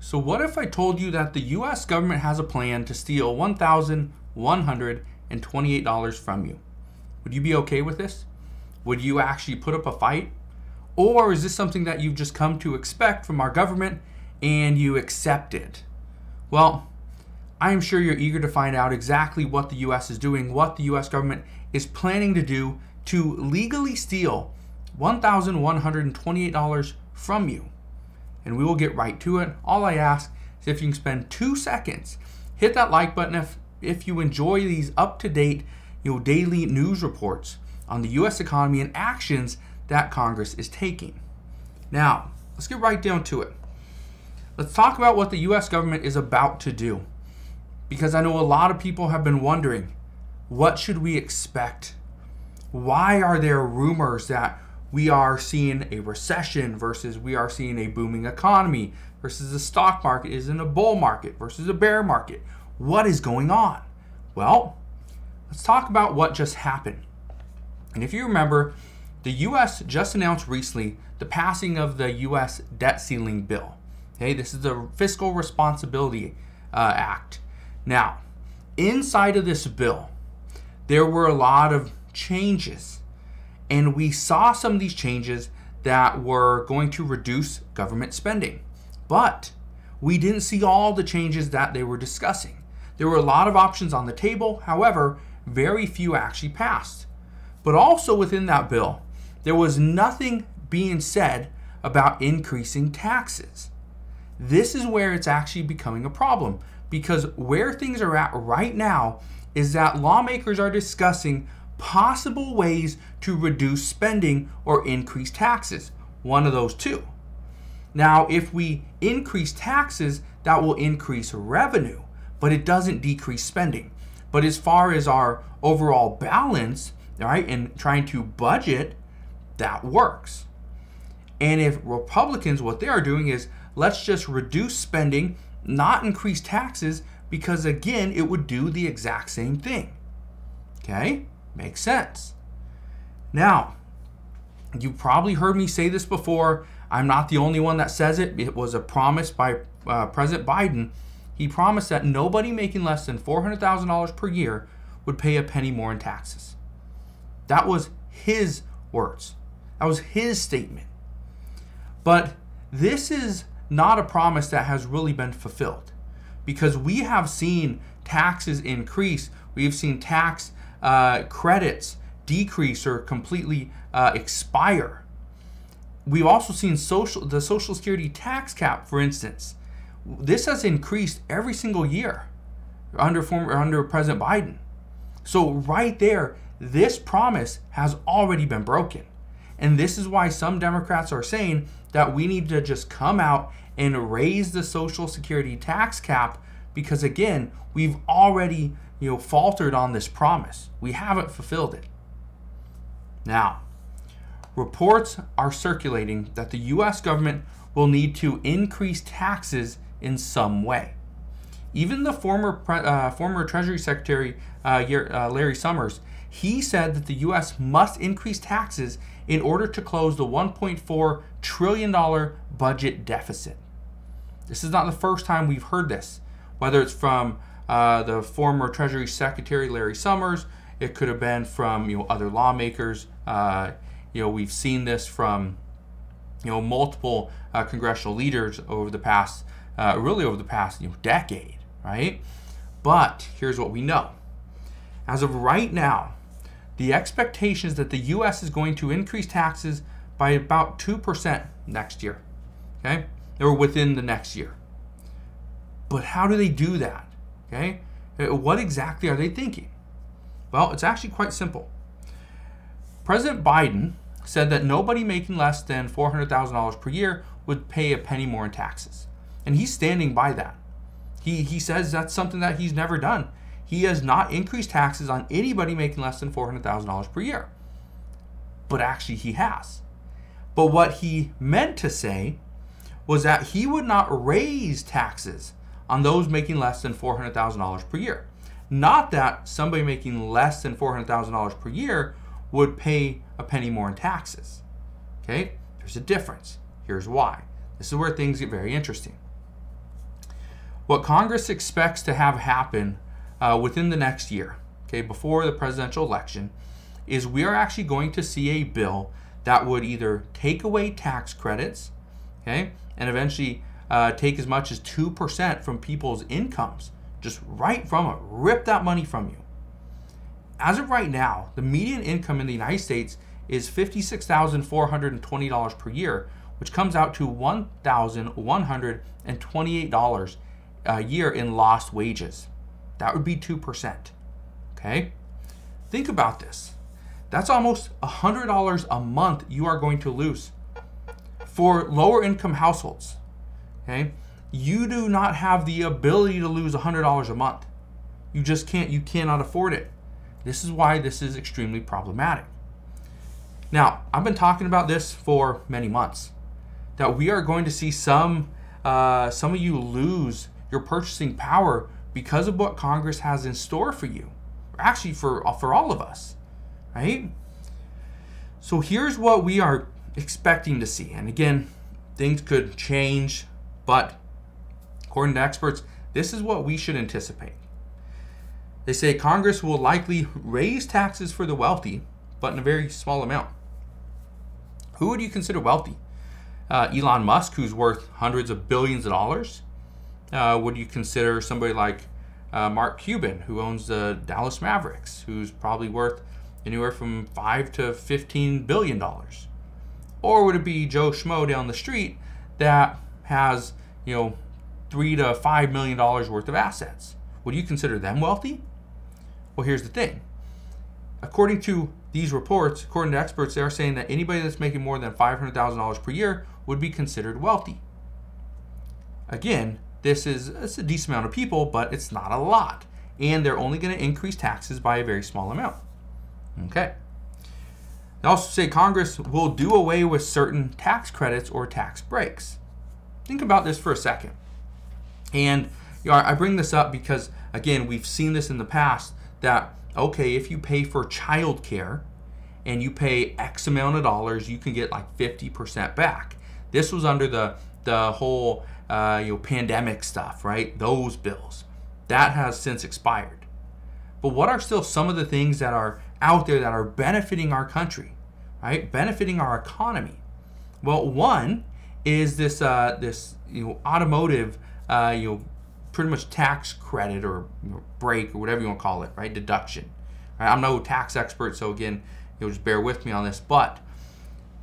So what if I told you that the US government has a plan to steal $1,128 from you? Would you be okay with this? Would you actually put up a fight? Or is this something that you've just come to expect from our government and you accept it? Well, I am sure you're eager to find out exactly what the US is doing, what the US government is planning to do to legally steal $1,128 from you. And we will get right to it. All I ask is if you can spend 2 seconds, hit that like button if you enjoy these up-to-date daily news reports on the US economy and actions that Congress is taking. Now, let's get right down to it. Let's talk about what the US government is about to do. Because I know a lot of people have been wondering, what should we expect? Why are there rumors that we are seeing a recession versus we are seeing a booming economy versus the stock market is in a bull market versus a bear market? What is going on? Well, let's talk about what just happened. And if you remember, the US just announced recently the passing of the US debt ceiling bill. Okay, this is the Fiscal Responsibility Act. Now, inside of this bill, there were a lot of changes. And we saw some of these changes that were going to reduce government spending. But we didn't see all the changes that they were discussing. There were a lot of options on the table. However, very few actually passed. But also within that bill, there was nothing being said about increasing taxes. This is where it's actually becoming a problem, because where things are at right now is that lawmakers are discussing possible ways to reduce spending or increase taxes. One of those two. Now, if we increase taxes, that will increase revenue, but it doesn't decrease spending. But as far as our overall balance, right, and trying to budget, that works. And if Republicans, what they are doing is, let's just reduce spending, not increase taxes, because again, it would do the exact same thing. Okay? Makes sense. Now, you probably heard me say this before. I'm not the only one that says it. It was a promise by President Biden. He promised that nobody making less than $400,000 per year would pay a penny more in taxes. That was his words. That was his statement. But this is not a promise that has really been fulfilled, because we have seen taxes increase. We have seen tax credits decrease or completely expire. We've also seen the Social Security tax cap, for instance. This has increased every single year under President Biden. So right there, this promise has already been broken. And this is why some Democrats are saying that we need to just come out and raise the Social Security tax cap, because again, we've already faltered on this promise. We haven't fulfilled it. Now, reports are circulating that the US government will need to increase taxes in some way. Even the former Treasury Secretary Larry Summers, he said that the US must increase taxes in order to close the $1.4 trillion budget deficit. This is not the first time we've heard this, whether it's from the former Treasury Secretary Larry Summers. It could have been from other lawmakers. We've seen this from multiple congressional leaders over the past decade, right? But here's what we know. As of right now, the expectation is that the U.S. is going to increase taxes by about 2% next year, okay? Or within the next year. But how do they do that, okay? What exactly are they thinking? Well, it's actually quite simple. President Biden said that nobody making less than $400,000 per year would pay a penny more in taxes. And he's standing by that. He says that's something that he's never done. He has not increased taxes on anybody making less than $400,000 per year. But actually he has. But what he meant to say was that he would not raise taxes on those making less than $400,000 per year. Not that somebody making less than $400,000 per year would pay a penny more in taxes. Okay? There's a difference. Here's why. This is where things get very interesting. what Congress expects to have happen within the next year, okay, before the presidential election, is we are actually going to see a bill that would either take away tax credits, okay, and eventually take as much as 2% from people's incomes, just right from it, rip that money from you. As of right now, the median income in the United States is $56,420 per year, which comes out to $1,128 a year in lost wages. That would be 2%. Okay? Think about this. That's almost $100 a month you are going to lose. For lower income households, okay, you do not have the ability to lose $100 a month. You just can't. You cannot afford it. This is why this is extremely problematic. Now, I've been talking about this for many months, that we are going to see some of you lose your purchasing power because of what Congress has in store for you, or actually for all of us, right? So here's what we are expecting to see. And again, things could change, but according to experts, this is what we should anticipate. They say Congress will likely raise taxes for the wealthy, but in a very small amount. Who would you consider wealthy? Elon Musk, who's worth hundreds of billions of dollars? Would you consider somebody like Mark Cuban, who owns the Dallas Mavericks, who's probably worth anywhere from $5 to $15 billion? Or would it be Joe Schmo down the street that has, $3 to $5 million worth of assets? Would you consider them wealthy? Well, here's the thing. According to these reports, according to experts, they are saying that anybody that's making more than $500,000 per year would be considered wealthy. Again, it's a decent amount of people, but it's not a lot. And they're only going to increase taxes by a very small amount. Okay. They also say Congress will do away with certain tax credits or tax breaks. Think about this for a second. And I bring this up because, again, we've seen this in the past that, okay, if you pay for childcare and you pay X amount of dollars, you can get like 50% back. This was under the whole pandemic stuff, right? Those bills. That has since expired. But what are still some of the things that are out there that are benefiting our country, right? Benefiting our economy? Well, one is this automotive pretty much tax credit or break or whatever you want to call it, right? Deduction. Right? I'm no tax expert, so again, just bear with me on this. But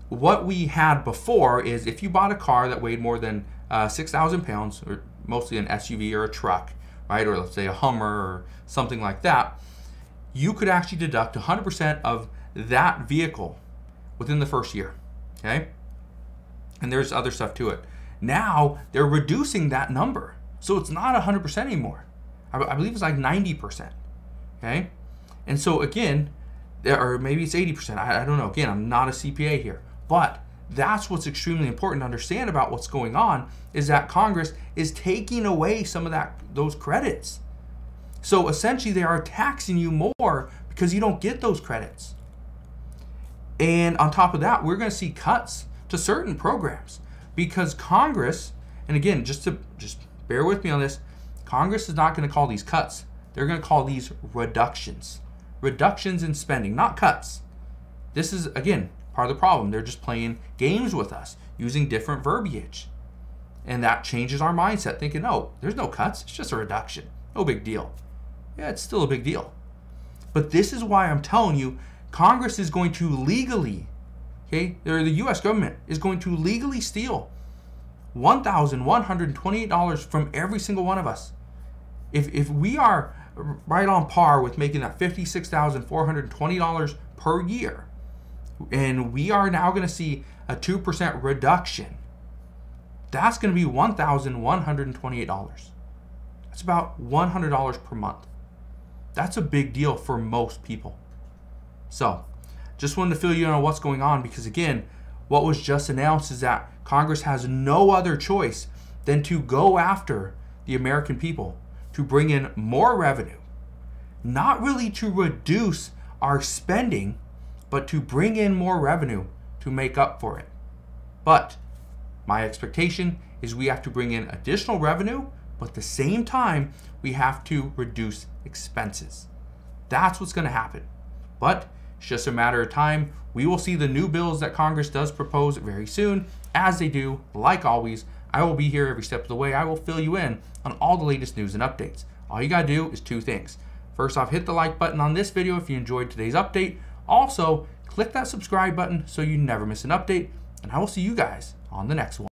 what we had before is if you bought a car that weighed more than 6,000 pounds, or mostly an SUV or a truck, right, or let's say a Hummer or something like that, you could actually deduct 100% of that vehicle within the first year, okay? And there's other stuff to it. Now they're reducing that number. So it's not 100% anymore. I believe it's like 90%, okay? And so again, or maybe it's 80%, I don't know. Again, I'm not a CPA here. But that's what's extremely important to understand about what's going on, is that Congress is taking away some of those credits. So essentially they are taxing you more because you don't get those credits. And on top of that, we're going to see cuts to certain programs because Congress, and again, just bear with me on this, Congress is not going to call these cuts. They're going to call these reductions. Reductions in spending, not cuts. This is, again, part of the problem. They're just playing games with us, using different verbiage. And that changes our mindset, thinking, oh, there's no cuts. It's just a reduction. No big deal. Yeah, it's still a big deal. But this is why I'm telling you, Congress is going to legally, okay, or the U.S. government is going to legally steal $1,128 from every single one of us. If we are right on par with making that $56,420 per year, and we are now going to see a 2% reduction, that's going to be $1,128. That's about $100 per month. That's a big deal for most people. So, just wanted to fill you in on what's going on because, again, what was just announced is that Congress has no other choice than to go after the American people, to bring in more revenue, not really to reduce our spending, but to bring in more revenue to make up for it. But my expectation is we have to bring in additional revenue, but at the same time, we have to reduce expenses. That's what's going to happen. But it's just a matter of time. We will see the new bills that Congress does propose very soon. As they do, like always, I will be here every step of the way. I will fill you in on all the latest news and updates. All you gotta do is two things. First off, hit the like button on this video if you enjoyed today's update. Also, click that subscribe button so you never miss an update, and I will see you guys on the next one.